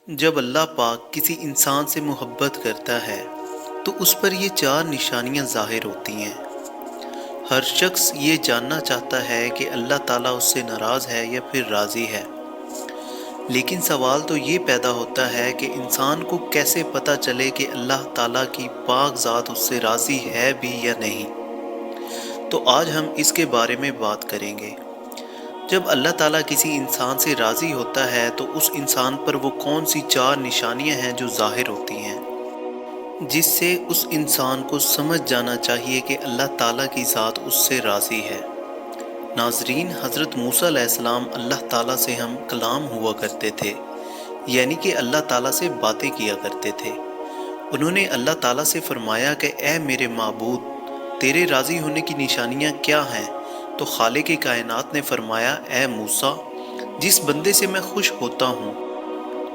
جب اللہ پاک کسی انسان سے محبت کرتا ہے تو اس پر یہ چار نشانیاں ظاہر ہوتی ہیں۔ ہر شخص یہ جاننا چاہتا ہے کہ اللہ تعالیٰ اس سے ناراض ہے یا پھر راضی ہے، لیکن سوال تو یہ پیدا ہوتا ہے کہ انسان کو کیسے پتہ چلے کہ اللہ تعالیٰ کی پاک ذات اس سے راضی ہے بھی یا نہیں۔ تو آج ہم اس کے بارے میں بات کریں گے۔ جب اللہ تعالیٰ کسی انسان سے راضی ہوتا ہے تو اس انسان پر وہ کون سی چار نشانیاں ہیں جو ظاہر ہوتی ہیں، جس سے اس انسان کو سمجھ جانا چاہیے کہ اللہ تعالیٰ کی ذات اس سے راضی ہے۔ ناظرین، حضرت موسیٰ علیہ السلام اللہ تعالیٰ سے ہم کلام ہوا کرتے تھے، یعنی کہ اللہ تعالیٰ سے باتیں کیا کرتے تھے۔ انہوں نے اللہ تعالیٰ سے فرمایا کہ اے میرے معبود، تیرے راضی ہونے کی نشانیاں کیا ہیں؟ تو خالق کائنات نے فرمایا، اے موسیٰ، جس بندے سے میں خوش ہوتا ہوں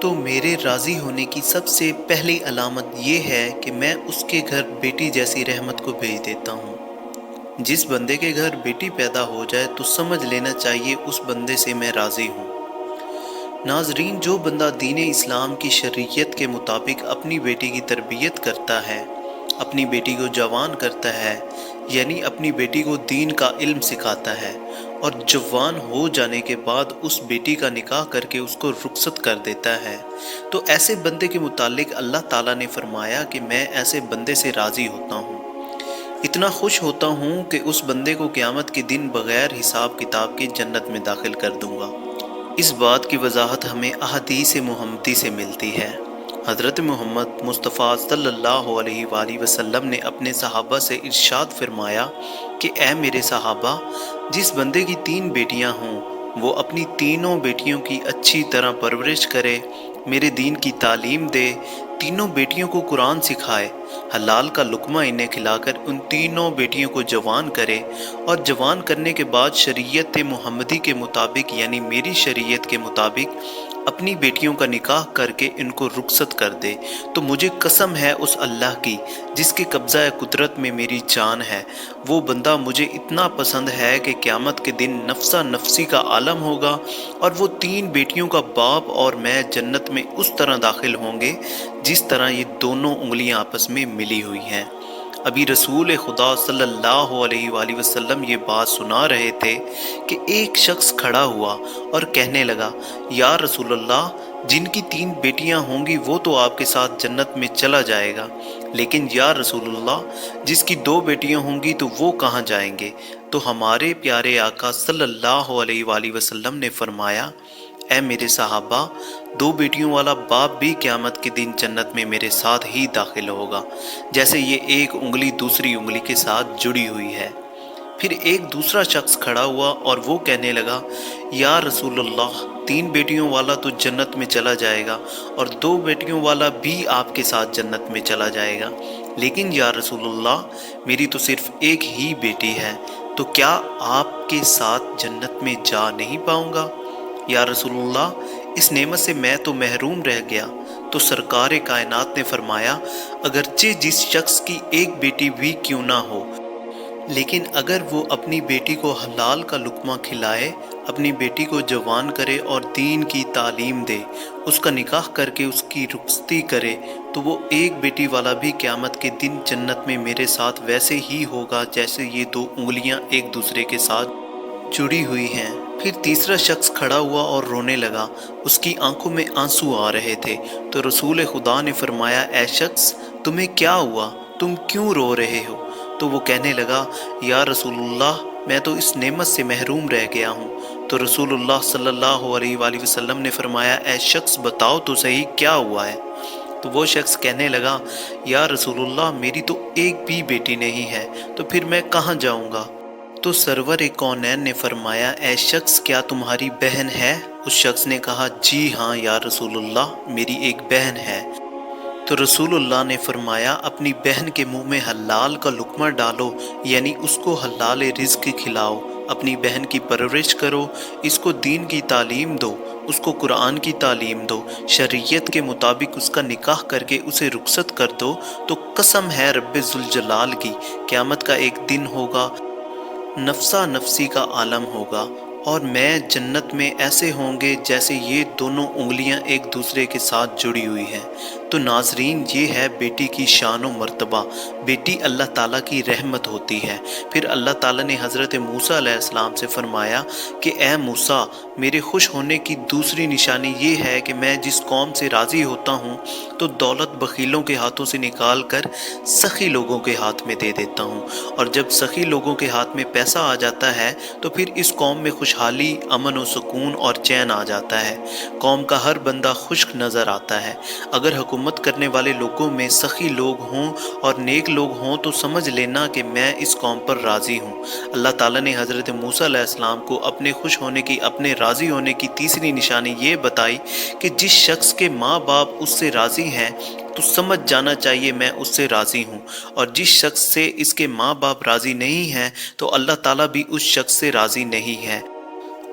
تو میرے راضی ہونے کی سب سے پہلی علامت یہ ہے کہ میں اس کے گھر بیٹی جیسی رحمت کو بھیج دیتا ہوں۔ جس بندے کے گھر بیٹی پیدا ہو جائے تو سمجھ لینا چاہیے اس بندے سے میں راضی ہوں۔ ناظرین، جو بندہ دین اسلام کی شریعت کے مطابق اپنی بیٹی کی تربیت کرتا ہے، اپنی بیٹی کو جوان کرتا ہے، یعنی اپنی بیٹی کو دین کا علم سکھاتا ہے، اور جوان ہو جانے کے بعد اس بیٹی کا نکاح کر کے اس کو رخصت کر دیتا ہے، تو ایسے بندے کے متعلق اللہ تعالیٰ نے فرمایا کہ میں ایسے بندے سے راضی ہوتا ہوں، اتنا خوش ہوتا ہوں کہ اس بندے کو قیامت کے دن بغیر حساب کتاب کے جنت میں داخل کر دوں گا۔ اس بات کی وضاحت ہمیں احادیث محمدی سے ملتی ہے۔ حضرت محمد مصطفیٰ صلی اللہ علیہ وآلہ وسلم نے اپنے صحابہ سے ارشاد فرمایا کہ اے میرے صحابہ، جس بندے کی 3 بیٹیاں ہوں وہ اپنی تینوں بیٹیوں کی اچھی طرح پرورش کرے، میرے دین کی تعلیم دے، تینوں بیٹیوں کو قرآن سکھائے، حلال کا لقمہ انہیں کھلا کر ان تینوں بیٹیوں کو جوان کرے، اور جوان کرنے کے بعد شریعت محمدی کے مطابق یعنی میری شریعت کے مطابق اپنی بیٹیوں کا نکاح کر کے ان کو رخصت کر دے، تو مجھے قسم ہے اس اللہ کی جس کے قبضہ قدرت میں میری جان ہے، وہ بندہ مجھے اتنا پسند ہے کہ قیامت کے دن نفسا نفسی کا عالم ہوگا، اور وہ 3 بیٹیوں کا باپ اور میں جنت میں اس طرح داخل ہوں گے جس طرح یہ دونوں انگلیاں آپس میں ملی ہوئی ہیں۔ ابھی رسول خدا صلی اللہ علیہ وآلہ وسلم یہ بات سنا رہے تھے کہ ایک شخص کھڑا ہوا اور کہنے لگا، یا رسول اللہ، جن کی 3 بیٹیاں ہوں گی وہ تو آپ کے ساتھ جنت میں چلا جائے گا، لیکن یا رسول اللہ، جس کی 2 بیٹیاں ہوں گی تو وہ کہاں جائیں گے؟ تو ہمارے پیارے آقا صلی اللہ علیہ وآلہ وسلم نے فرمایا، اے میرے صحابہ، 2 بیٹیوں والا باپ بھی قیامت کے دن جنت میں میرے ساتھ ہی داخل ہوگا، جیسے یہ ایک انگلی دوسری انگلی کے ساتھ جڑی ہوئی ہے۔ پھر ایک دوسرا شخص کھڑا ہوا اور وہ کہنے لگا، یا رسول اللہ، 3 بیٹیوں والا تو جنت میں چلا جائے گا اور 2 بیٹیوں والا بھی آپ کے ساتھ جنت میں چلا جائے گا، لیکن یا رسول اللہ، میری تو صرف ایک ہی بیٹی ہے، تو کیا آپ کے ساتھ جنت میں جا نہیں پاؤں گا؟ یا رسول اللہ، اس نعمت سے میں تو محروم رہ گیا۔ تو سرکار کائنات نے فرمایا، اگرچہ جس شخص کی ایک بیٹی بھی کیوں نہ ہو، لیکن اگر وہ اپنی بیٹی کو حلال کا لقمہ کھلائے، اپنی بیٹی کو جوان کرے اور دین کی تعلیم دے، اس کا نکاح کر کے اس کی رخصتی کرے، تو وہ ایک بیٹی والا بھی قیامت کے دن جنت میں میرے ساتھ ویسے ہی ہوگا جیسے یہ 2 انگلیاں ایک دوسرے کے ساتھ جڑی ہوئی ہیں۔ پھر تیسرا شخص کھڑا ہوا اور رونے لگا، اس کی آنکھوں میں آنسو آ رہے تھے، تو رسول خدا نے فرمایا، اے شخص، تمہیں کیا ہوا؟ تم کیوں رو رہے ہو؟ تو وہ کہنے لگا، یا رسول اللہ، میں تو اس نعمت سے محروم رہ گیا ہوں۔ تو رسول اللہ صلی اللہ علیہ وآلہ وسلم نے فرمایا، اے شخص، بتاؤ تو صحیح کیا ہوا ہے؟ تو وہ شخص کہنے لگا، یا رسول اللہ، میری تو ایک بھی بیٹی نہیں ہے، تو پھر میں کہاں جاؤں گا؟ تو سرور کونین نے فرمایا، اے شخص، کیا تمہاری بہن ہے؟ اس شخص نے کہا، جی ہاں یا رسول اللہ، میری ایک بہن ہے۔ تو رسول اللہ نے فرمایا، اپنی بہن کے منہ میں حلال کا لقمہ ڈالو، یعنی اس کو حلال رزق کھلاؤ، اپنی بہن کی پرورش کرو، اس کو دین کی تعلیم دو، اس کو قرآن کی تعلیم دو، شریعت کے مطابق اس کا نکاح کر کے اسے رخصت کر دو، تو قسم ہے رب ذوالجلال کی، قیامت کا ایک دن ہوگا، نفسا نفسی کا عالم ہوگا، اور میں جنت میں ایسے ہوں گے جیسے یہ دونوں انگلیاں ایک دوسرے کے ساتھ جڑی ہوئی ہیں۔ تو ناظرین، یہ ہے بیٹی کی شان و مرتبہ۔ بیٹی اللہ تعالیٰ کی رحمت ہوتی ہے۔ پھر اللہ تعالیٰ نے حضرت موسیٰ علیہ السلام سے فرمایا کہ اے موسیٰ، میرے خوش ہونے کی دوسری نشانی یہ ہے کہ میں جس قوم سے راضی ہوتا ہوں تو دولت بخیلوں کے ہاتھوں سے نکال کر سخی لوگوں کے ہاتھ میں دے دیتا ہوں، اور جب سخی لوگوں کے ہاتھ میں پیسہ آ جاتا ہے تو پھر اس قوم میں خوشحالی، امن و سکون اور چین آ جاتا ہے۔ قوم کا ہر بندہ خشک نظر آتا ہے۔ اگر حکومت کرنے والے لوگوں میں سخی لوگ ہوں اور نیک لوگ ہوں تو سمجھ لینا کہ میں اس قوم پر راضی ہوں۔ اللہ تعالیٰ نے حضرت موسیٰ علیہ السلام کو اپنے خوش ہونے کی، اپنے راضی ہونے کی تیسری نشانی یہ بتائی کہ جس شخص کے ماں باپ اس سے راضی ہیں تو سمجھ جانا چاہیے میں اس سے راضی ہوں، اور جس شخص سے اس کے ماں باپ راضی نہیں ہیں تو اللہ تعالیٰ بھی اس شخص سے راضی نہیں ہے۔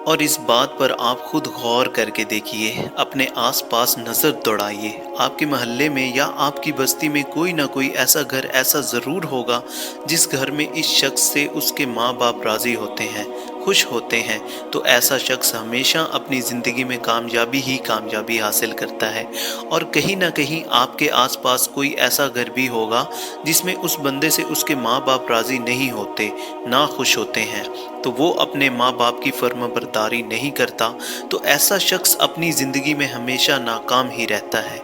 اور اس بات پر آپ خود غور کر کے دیکھیے، اپنے آس پاس نظر دوڑائیے، آپ کے محلے میں یا آپ کی بستی میں کوئی نہ کوئی ایسا گھر ایسا ضرور ہوگا جس گھر میں اس شخص سے اس کے ماں باپ راضی ہوتے ہیں، خوش ہوتے ہیں۔ تو ایسا شخص ہمیشہ اپنی زندگی میں کامیابی ہی کامیابی حاصل کرتا ہے۔ اور کہیں نہ کہیں آپ کے آس پاس کوئی ایسا گھر بھی ہوگا جس میں اس بندے سے اس کے ماں باپ راضی نہیں ہوتے، نہ خوش ہوتے ہیں، تو وہ اپنے ماں باپ کی فرما برداری نہیں کرتا، تو ایسا شخص اپنی زندگی میں ہمیشہ ناکام ہی رہتا ہے۔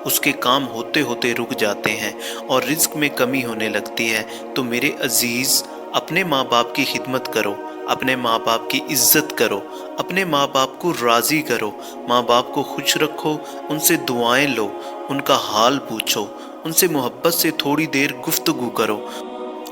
اس کے کام ہوتے ہوتے رک جاتے ہیں اور رزق میں کمی ہونے لگتی ہے۔ تو میرے عزیز، اپنے ماں باپ کی خدمت کرو، اپنے ماں باپ کی عزت کرو، اپنے ماں باپ کو راضی کرو، ماں باپ کو خوش رکھو، ان سے دعائیں لو، ان کا حال پوچھو، ان سے محبت سے تھوڑی دیر گفتگو کرو۔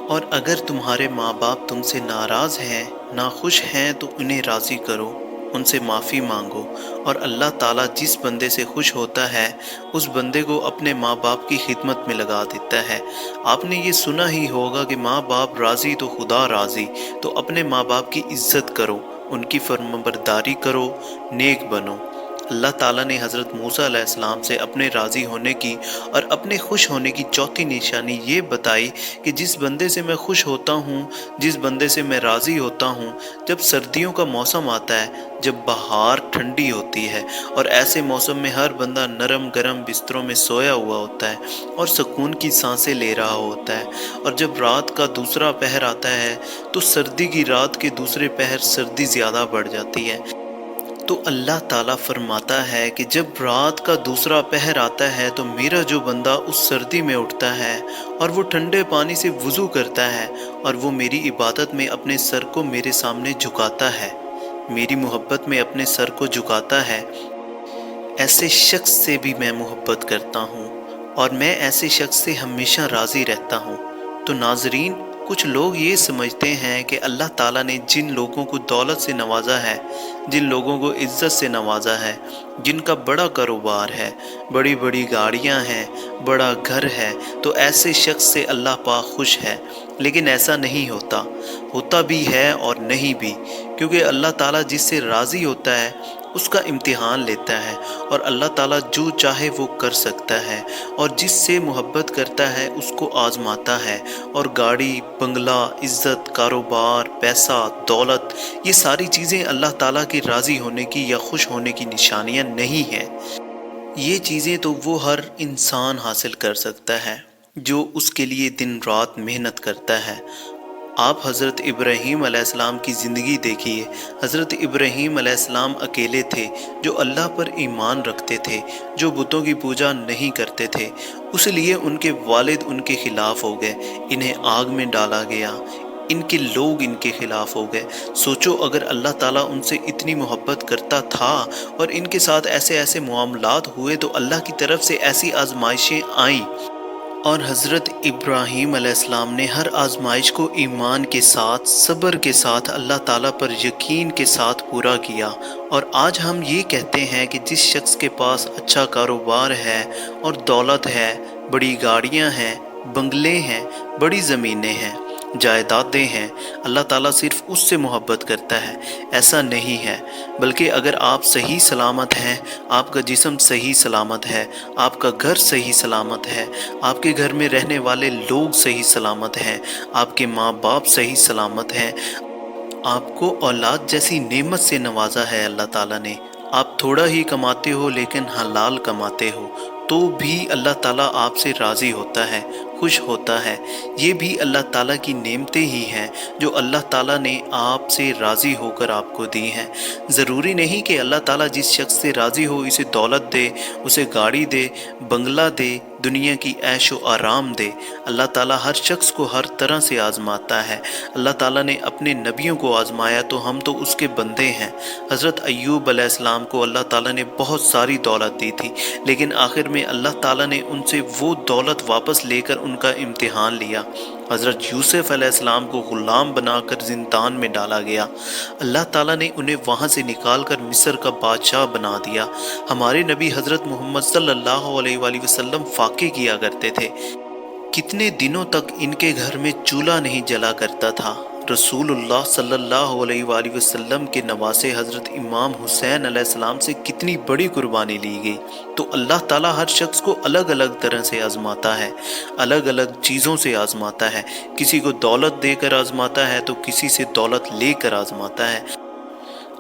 اور اگر تمہارے ماں باپ تم سے ناراض ہیں، ناخوش ہیں، تو انہیں راضی کرو، ان سے معافی مانگو، اور اللہ تعالیٰ جس بندے سے خوش ہوتا ہے اس بندے کو اپنے ماں باپ کی خدمت میں لگا دیتا ہے۔ آپ نے یہ سنا ہی ہوگا کہ ماں باپ راضی تو خدا راضی۔ تو اپنے ماں باپ کی عزت کرو، ان کی فرمانبرداری کرو، نیک بنو۔ اللہ تعالیٰ نے حضرت موسیٰ علیہ السلام سے اپنے راضی ہونے کی اور اپنے خوش ہونے کی چوتھی نشانی یہ بتائی کہ جس بندے سے میں خوش ہوتا ہوں، جس بندے سے میں راضی ہوتا ہوں، جب سردیوں کا موسم آتا ہے، جب بہار ٹھنڈی ہوتی ہے اور ایسے موسم میں ہر بندہ نرم گرم بستروں میں سویا ہوا ہوتا ہے اور سکون کی سانسیں لے رہا ہوتا ہے، اور جب رات کا دوسرا پہر آتا ہے تو سردی کی رات کے دوسرے پہر سردی زیادہ بڑھ جاتی ہے۔ تو اللہ تعالیٰ فرماتا ہے کہ جب رات کا دوسرا پہر آتا ہے تو میرا جو بندہ اس سردی میں اٹھتا ہے اور وہ ٹھنڈے پانی سے وضو کرتا ہے اور وہ میری عبادت میں اپنے سر کو میرے سامنے جھکاتا ہے، میری محبت میں اپنے سر کو جھکاتا ہے، ایسے شخص سے بھی میں محبت کرتا ہوں اور میں ایسے شخص سے ہمیشہ راضی رہتا ہوں۔ تو ناظرین، کچھ لوگ یہ سمجھتے ہیں کہ اللہ تعالیٰ نے جن لوگوں کو دولت سے نوازا ہے، جن لوگوں کو عزت سے نوازا ہے، جن کا بڑا کاروبار ہے، بڑی بڑی گاڑیاں ہیں، بڑا گھر ہے، تو ایسے شخص سے اللہ پاک خوش ہے۔ لیکن ایسا نہیں ہوتا، ہوتا بھی ہے اور نہیں بھی، کیونکہ اللہ تعالیٰ جس سے راضی ہوتا ہے اس کا امتحان لیتا ہے، اور اللہ تعالیٰ جو چاہے وہ کر سکتا ہے، اور جس سے محبت کرتا ہے اس کو آزماتا ہے۔ اور گاڑی، بنگلہ، عزت، کاروبار، پیسہ، دولت، یہ ساری چیزیں اللہ تعالیٰ کے راضی ہونے کی یا خوش ہونے کی نشانیاں نہیں ہیں۔ یہ چیزیں تو وہ ہر انسان حاصل کر سکتا ہے جو اس کے لیے دن رات محنت کرتا ہے۔ آپ حضرت ابراہیم علیہ السلام کی زندگی دیکھیے۔ حضرت ابراہیم علیہ السلام اکیلے تھے جو اللہ پر ایمان رکھتے تھے، جو بتوں کی پوجا نہیں کرتے تھے، اس لیے ان کے والد ان کے خلاف ہو گئے، انہیں آگ میں ڈالا گیا، ان کے لوگ ان کے خلاف ہو گئے۔ سوچو اگر اللہ تعالیٰ ان سے اتنی محبت کرتا تھا اور ان کے ساتھ ایسے ایسے معاملات ہوئے تو اللہ کی طرف سے ایسی آزمائشیں آئیں، اور حضرت ابراہیم علیہ السلام نے ہر آزمائش کو ایمان کے ساتھ، صبر کے ساتھ، اللہ تعالیٰ پر یقین کے ساتھ پورا کیا۔ اور آج ہم یہ کہتے ہیں کہ جس شخص کے پاس اچھا کاروبار ہے اور دولت ہے، بڑی گاڑیاں ہیں، بنگلے ہیں، بڑی زمینیں ہیں، جائیدادیں ہیں، اللہ تعالیٰ صرف اس سے محبت کرتا ہے۔ ایسا نہیں ہے، بلکہ اگر آپ صحیح سلامت ہیں، آپ کا جسم صحیح سلامت ہے، آپ کا گھر صحیح سلامت ہے، آپ کے گھر میں رہنے والے لوگ صحیح سلامت ہیں، آپ کے ماں باپ صحیح سلامت ہیں، آپ کو اولاد جیسی نعمت سے نوازا ہے اللہ تعالیٰ نے۔ آپ تھوڑا ہی کماتے ہو لیکن حلال کماتے ہو، تو بھی اللہ تعالیٰ آپ سے راضی ہوتا ہے، خوش ہوتا ہے۔ یہ بھی اللہ تعالیٰ کی نعمتیں ہی ہیں جو اللہ تعالیٰ نے آپ سے راضی ہو کر آپ کو دی ہیں۔ ضروری نہیں کہ اللہ تعالیٰ جس شخص سے راضی ہو اسے دولت دے، اسے گاڑی دے، بنگلہ دے، دنیا کی عیش و آرام دے۔ اللہ تعالیٰ ہر شخص کو ہر طرح سے آزماتا ہے۔ اللہ تعالیٰ نے اپنے نبیوں کو آزمایا تو ہم تو اس کے بندے ہیں۔ حضرت ایوب علیہ السلام کو اللہ تعالیٰ نے بہت ساری دولت دی تھی، لیکن آخر میں اللہ تعالیٰ نے ان سے وہ دولت واپس لے کر ان کا امتحان لیا۔ حضرت یوسف علیہ السلام کو غلام بنا کر زندان میں ڈالا گیا، اللہ تعالیٰ نے انہیں وہاں سے نکال کر مصر کا بادشاہ بنا دیا۔ ہمارے نبی حضرت محمد صلی اللہ علیہ وآلہ وسلم فاقے کیا کرتے تھے، کتنے دنوں تک ان کے گھر میں چولہا نہیں جلا کرتا تھا۔ رسول اللہ صلی اللہ علیہ وآلہ وسلم کے نواسے حضرت امام حسین علیہ السلام سے کتنی بڑی قربانی لی گئی۔ تو اللہ تعالیٰ ہر شخص کو الگ الگ طرح سے آزماتا ہے، الگ الگ چیزوں سے آزماتا ہے۔ کسی کو دولت دے کر آزماتا ہے تو کسی سے دولت لے کر آزماتا ہے۔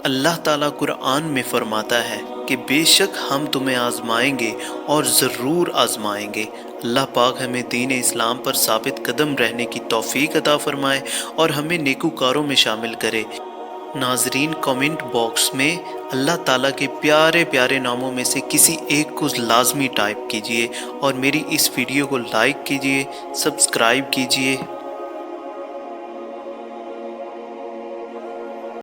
اللہ تعالیٰ قرآن میں فرماتا ہے کہ بے شک ہم تمہیں آزمائیں گے اور ضرور آزمائیں گے۔ اللہ پاک ہمیں دین اسلام پر ثابت قدم رہنے کی توفیق عطا فرمائے اور ہمیں نیکوکاروں میں شامل کرے۔ ناظرین، کامنٹ باکس میں اللہ تعالیٰ کے پیارے پیارے ناموں میں سے کسی ایک کو لازمی ٹائپ کیجئے اور میری اس ویڈیو کو لائک کیجئے، سبسکرائب کیجئے۔